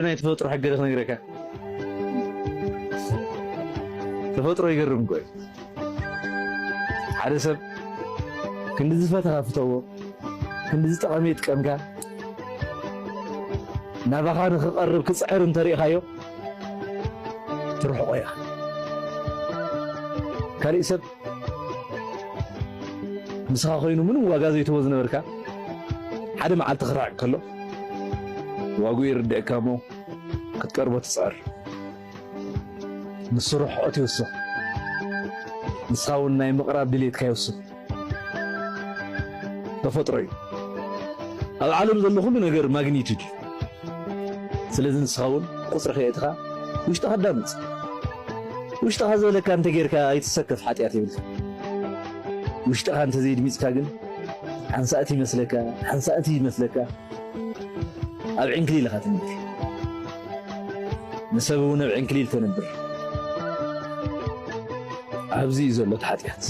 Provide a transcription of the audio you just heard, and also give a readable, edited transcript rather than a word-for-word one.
أنا يتفطر حق نغرك تفطر يقرم كوي حدا سب كنت زفتها فتوه كنت زتقاميت كمكا نابخا نقرب كصعر انتري خايو تروح قويا كالي سب مسخا خينو من واغا زيتو زنبركا حدا معال تخرع كله واغو يردك مو كتقربو تصعر نصرح اوتي وسو نساون ناي مقراب دليت كايوسو تفطري العالم زلو كل ነገር ማግኒቲዩድ ስለዚህ ንስኻውን ቁጽሪ ኸይትኻ ውሽጥኻ ዳምጽ ውሽጥኻ ዘለካ እንተ ጌርካ ኣይትሰከፍ ሓጢያት ይብልካ ውሽጥኻ እንተ ዘይድሚጽካ ግን ሓንሳእቲ ይመስለካ ኣብ ዕንክሊል ኢኻ ትነብር ንሰብ እውን ኣብ ዕንክሊል ተነብር ኣብዚ እዩ ዘሎ ሓጢያት